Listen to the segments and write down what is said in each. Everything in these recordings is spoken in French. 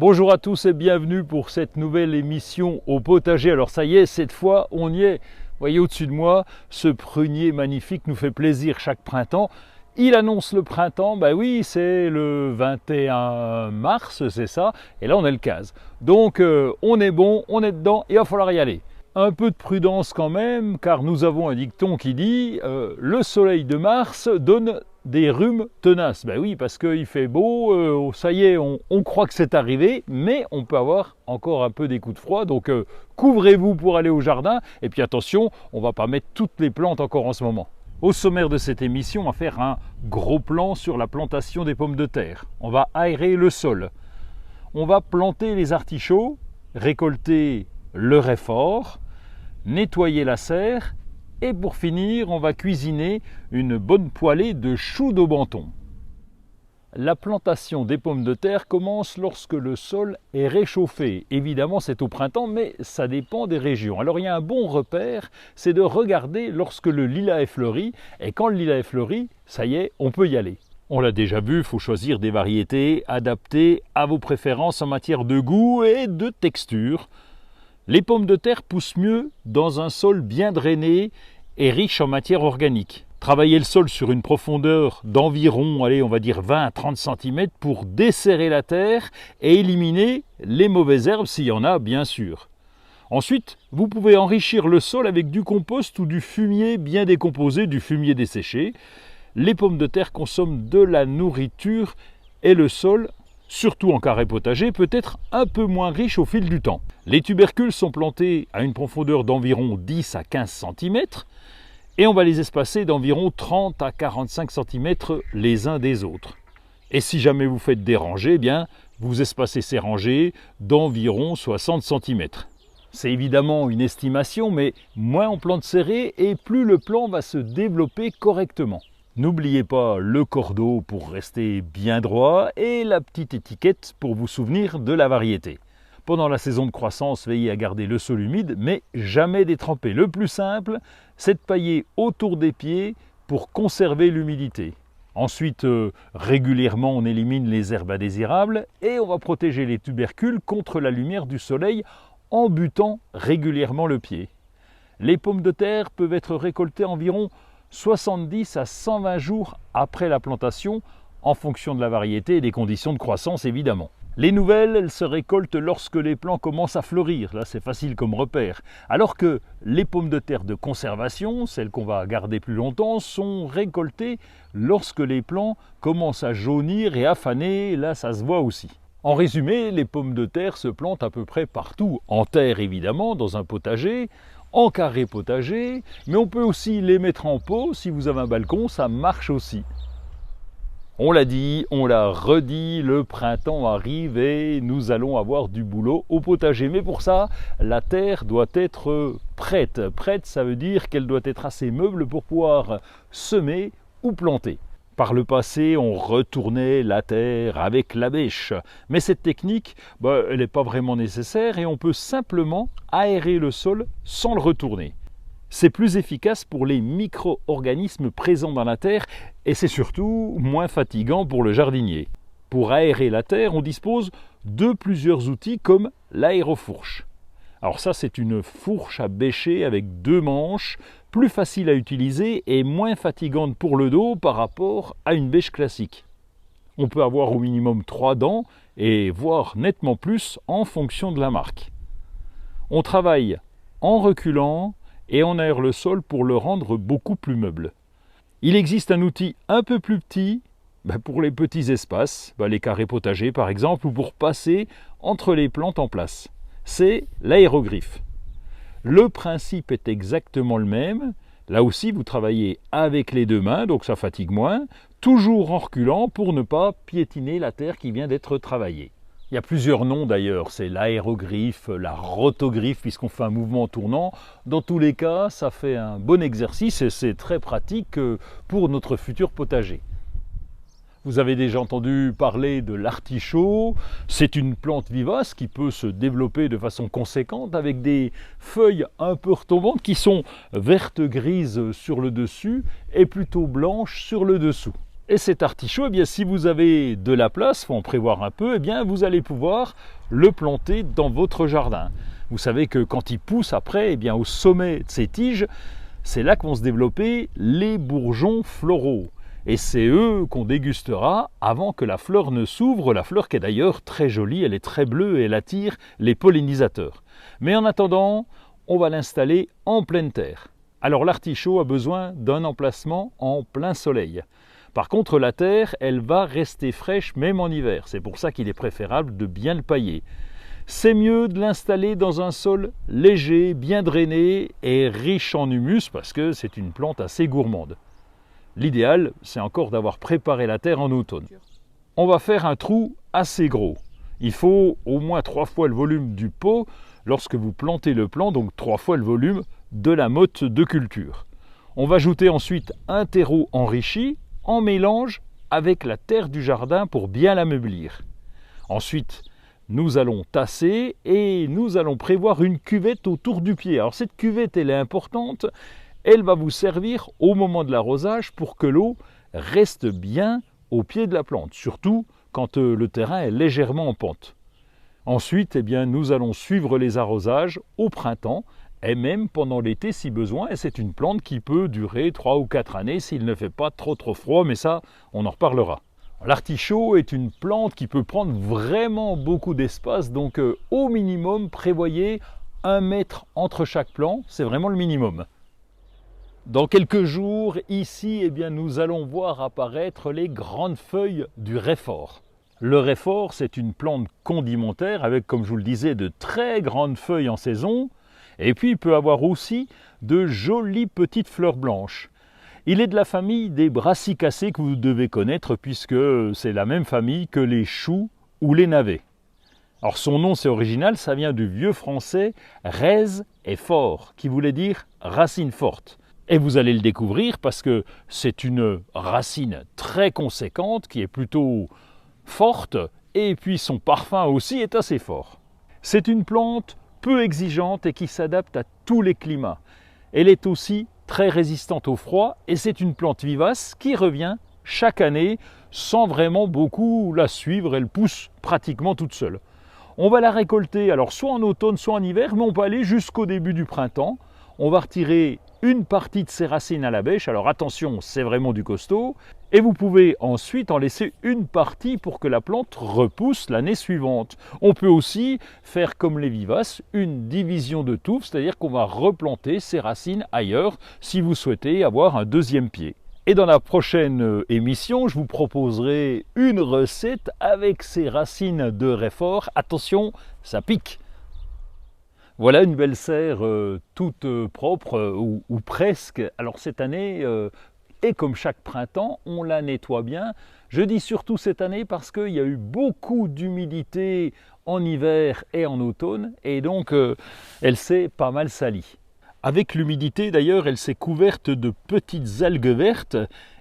Bonjour à tous et bienvenue pour cette nouvelle émission au potager. Alors ça y est, cette fois on y est. Vous voyez au-dessus de moi, ce prunier magnifique nous fait plaisir chaque printemps. Il annonce le printemps, ben oui, c'est le 21 mars, c'est ça, et là on est le 15. Donc on est bon, on est dedans, il va falloir y aller. Un peu de prudence quand même, car nous avons un dicton qui dit le soleil de Mars donne des rhumes tenaces. Ben oui, parce qu'il fait beau, ça y est, on croit que c'est arrivé, mais on peut avoir encore un peu des coups de froid. Donc couvrez-vous pour aller au jardin, et puis attention, on ne va pas mettre toutes les plantes encore en ce moment. Au sommaire de cette émission, on va faire un gros plan sur la plantation des pommes de terre. On va aérer le sol. On va planter les artichauts, récolter le réfort, nettoyer la serre et pour finir, on va cuisiner une bonne poêlée de choux d'Aubenton. La plantation des pommes de terre commence lorsque le sol est réchauffé. Évidemment, c'est au printemps, mais ça dépend des régions. Alors, il y a un bon repère, c'est de regarder lorsque le lilas est fleuri. Et quand le lilas est fleuri, ça y est, on peut y aller. On l'a déjà vu, il faut choisir des variétés adaptées à vos préférences en matière de goût et de texture. Les pommes de terre poussent mieux dans un sol bien drainé et riche en matière organique. Travaillez le sol sur une profondeur d'environ, on va dire 20 à 30 cm pour desserrer la terre et éliminer les mauvaises herbes s'il y en a bien sûr. Ensuite, vous pouvez enrichir le sol avec du compost ou du fumier bien décomposé, du fumier desséché. Les pommes de terre consomment de la nourriture et le sol, surtout en carré potager, peut être un peu moins riche au fil du temps. Les tubercules sont plantés à une profondeur d'environ 10 à 15 cm et on va les espacer d'environ 30 à 45 cm les uns des autres. Et si jamais vous faites des rangées, eh bien, vous espacez ces rangées d'environ 60 cm. C'est évidemment une estimation, mais moins on plante serré et plus le plant va se développer correctement. N'oubliez pas le cordeau pour rester bien droit et la petite étiquette pour vous souvenir de la variété. Pendant la saison de croissance, veillez à garder le sol humide, mais jamais détremper. Le plus simple, c'est de pailler autour des pieds pour conserver l'humidité. Ensuite, régulièrement, on élimine les herbes indésirables et on va protéger les tubercules contre la lumière du soleil en butant régulièrement le pied. Les pommes de terre peuvent être récoltées environ 70 à 120 jours après la plantation, en fonction de la variété et des conditions de croissance évidemment. Les nouvelles, elles se récoltent lorsque les plants commencent à fleurir, là c'est facile comme repère. Alors que les pommes de terre de conservation, celles qu'on va garder plus longtemps, sont récoltées lorsque les plants commencent à jaunir et à faner, là ça se voit aussi. En résumé, les pommes de terre se plantent à peu près partout, en terre évidemment, dans un potager, en carré potager, mais on peut aussi les mettre en pot, si vous avez un balcon, ça marche aussi. On l'a dit, on l'a redit, le printemps arrive et nous allons avoir du boulot au potager. Mais pour ça, la terre doit être prête. Prête, ça veut dire qu'elle doit être assez meuble pour pouvoir semer ou planter. Par le passé, on retournait la terre avec la bêche. Mais cette technique, elle n'est pas vraiment nécessaire et on peut simplement aérer le sol sans le retourner. C'est plus efficace pour les micro-organismes présents dans la terre et c'est surtout moins fatigant pour le jardinier. Pour aérer la terre, on dispose de plusieurs outils comme l'aérofourche. Alors ça, c'est une fourche à bêcher avec 2 manches, plus facile à utiliser et moins fatigante pour le dos par rapport à une bêche classique. On peut avoir au minimum 3 dents et voire nettement plus en fonction de la marque. On travaille en reculant et on aère le sol pour le rendre beaucoup plus meuble. Il existe un outil un peu plus petit pour les petits espaces, les carrés potagers par exemple, ou pour passer entre les plantes en place. C'est l'aérogriffe. Le principe est exactement le même. Là aussi, vous travaillez avec les 2 mains, donc ça fatigue moins, toujours en reculant pour ne pas piétiner la terre qui vient d'être travaillée. Il y a plusieurs noms d'ailleurs, c'est l'aérogriffe, la rotogriffe puisqu'on fait un mouvement tournant. Dans tous les cas, ça fait un bon exercice et c'est très pratique pour notre futur potager. Vous avez déjà entendu parler de l'artichaut. C'est une plante vivace qui peut se développer de façon conséquente avec des feuilles un peu retombantes qui sont vertes grises sur le dessus et plutôt blanches sur le dessous. Et cet artichaut, eh bien, si vous avez de la place, il faut en prévoir un peu, eh bien, vous allez pouvoir le planter dans votre jardin. Vous savez que quand il pousse après, eh bien, au sommet de ses tiges, c'est là que vont se développer les bourgeons floraux. Et c'est eux qu'on dégustera avant que la fleur ne s'ouvre, la fleur qui est d'ailleurs très jolie, elle est très bleue et elle attire les pollinisateurs. Mais en attendant, on va l'installer en pleine terre. Alors l'artichaut a besoin d'un emplacement en plein soleil. Par contre, la terre, elle va rester fraîche même en hiver. C'est pour ça qu'il est préférable de bien le pailler. C'est mieux de l'installer dans un sol léger, bien drainé et riche en humus parce que c'est une plante assez gourmande. L'idéal, c'est encore d'avoir préparé la terre en automne. On va faire un trou assez gros. Il faut au moins 3 fois le volume du pot lorsque vous plantez le plant, donc 3 fois le volume de la motte de culture. On va ajouter ensuite un terreau enrichi en mélange avec la terre du jardin pour bien l'ameublir. Ensuite, nous allons tasser et nous allons prévoir une cuvette autour du pied. Alors cette cuvette, elle est importante, elle va vous servir au moment de l'arrosage pour que l'eau reste bien au pied de la plante, surtout quand le terrain est légèrement en pente. Ensuite, eh bien, nous allons suivre les arrosages au printemps et même pendant l'été si besoin. Et c'est une plante qui peut durer 3 ou 4 années s'il ne fait pas trop froid, mais ça, on en reparlera. L'artichaut est une plante qui peut prendre vraiment beaucoup d'espace, donc au minimum, prévoyez 1 mètre entre chaque plant, c'est vraiment le minimum. Dans quelques jours, ici, eh bien, nous allons voir apparaître les grandes feuilles du réfort. Le réfort, c'est une plante condimentaire avec, comme je vous le disais, de très grandes feuilles en saison. Et puis, il peut avoir aussi de jolies petites fleurs blanches. Il est de la famille des brassicacées que vous devez connaître puisque c'est la même famille que les choux ou les navets. Alors son nom, c'est original, ça vient du vieux français « res et fort » qui voulait dire « racine forte ». Et vous allez le découvrir parce que c'est une racine très conséquente qui est plutôt forte et puis son parfum aussi est assez fort. C'est une plante peu exigeante et qui s'adapte à tous les climats. Elle est aussi très résistante au froid et c'est une plante vivace qui revient chaque année sans vraiment beaucoup la suivre, elle pousse pratiquement toute seule. On va la récolter alors soit en automne soit en hiver, mais on peut aller jusqu'au début du printemps. On va retirer une partie de ses racines à la bêche, alors attention, c'est vraiment du costaud, et vous pouvez ensuite en laisser une partie pour que la plante repousse l'année suivante. On peut aussi faire comme les vivaces, une division de touffe, c'est-à-dire qu'on va replanter ses racines ailleurs si vous souhaitez avoir un deuxième pied. Et dans la prochaine émission, je vous proposerai une recette avec ces racines de réfort. Attention, ça pique! Voilà une belle serre toute propre ou presque. Alors cette année, et comme chaque printemps, on la nettoie bien. Je dis surtout cette année parce qu'il y a eu beaucoup d'humidité en hiver et en automne et donc elle s'est pas mal salie. Avec l'humidité d'ailleurs, elle s'est couverte de petites algues vertes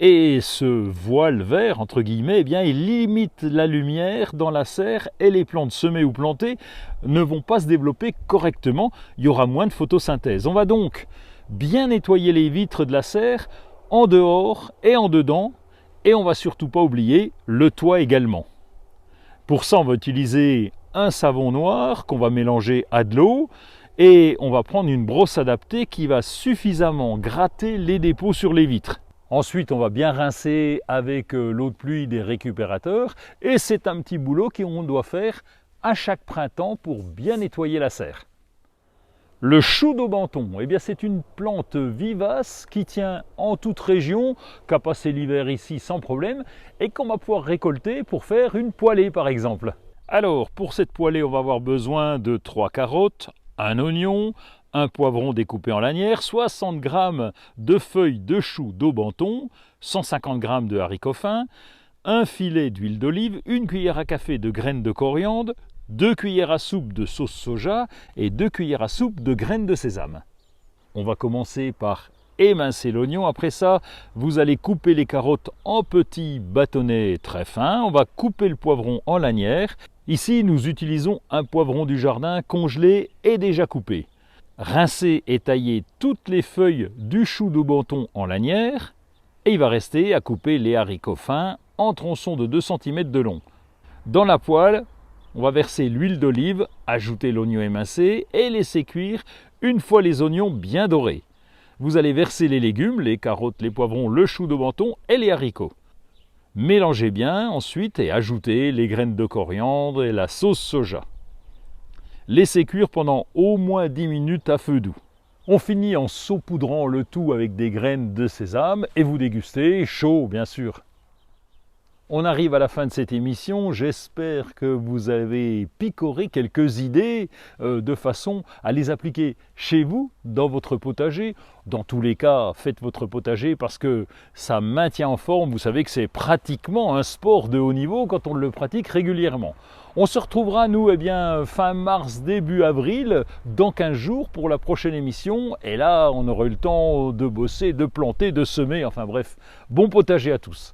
et ce voile vert, entre guillemets, eh bien, il limite la lumière dans la serre et les plantes semées ou plantées ne vont pas se développer correctement, il y aura moins de photosynthèse. On va donc bien nettoyer les vitres de la serre en dehors et en dedans et on va surtout pas oublier le toit également. Pour ça, on va utiliser un savon noir qu'on va mélanger à de l'eau et on va prendre une brosse adaptée qui va suffisamment gratter les dépôts sur les vitres. Ensuite, on va bien rincer avec l'eau de pluie des récupérateurs et c'est un petit boulot qu'on doit faire à chaque printemps pour bien nettoyer la serre. Le chou d'Aubenton, eh bien c'est une plante vivace qui tient en toute région, qui a passé l'hiver ici sans problème et qu'on va pouvoir récolter pour faire une poêlée par exemple. Alors pour cette poêlée, on va avoir besoin de 3 carottes, un oignon, un poivron découpé en lanières, 60 g de feuilles de chou d'Aubenton, 150 g de haricots fins, un filet d'huile d'olive, une cuillère à café de graines de coriandre, 2 cuillères à soupe de sauce soja et 2 cuillères à soupe de graines de sésame. On va commencer par émincer l'oignon. Après ça, vous allez couper les carottes en petits bâtonnets très fins. On va couper le poivron en lanières. Ici, nous utilisons un poivron du jardin congelé et déjà coupé. Rincez et taillez toutes les feuilles du chou d'Aubenton en lanières Et il va rester à couper les haricots fins en tronçons de 2 cm de long. Dans la poêle, on va verser l'huile d'olive, ajouter l'oignon émincé et laisser cuire une fois les oignons bien dorés. Vous allez verser les légumes, les carottes, les poivrons, le chou de menton et les haricots. Mélangez bien ensuite et ajoutez les graines de coriandre et la sauce soja. Laissez cuire pendant au moins 10 minutes à feu doux. On finit en saupoudrant le tout avec des graines de sésame et vous dégustez chaud bien sûr. On arrive à la fin de cette émission, j'espère que vous avez picoré quelques idées de façon à les appliquer chez vous, dans votre potager. Dans tous les cas, faites votre potager parce que ça maintient en forme. Vous savez que c'est pratiquement un sport de haut niveau quand on le pratique régulièrement. On se retrouvera, nous, fin mars, début avril, dans 15 jours pour la prochaine émission. Et là, on aura eu le temps de bosser, de planter, de semer, enfin bref, bon potager à tous.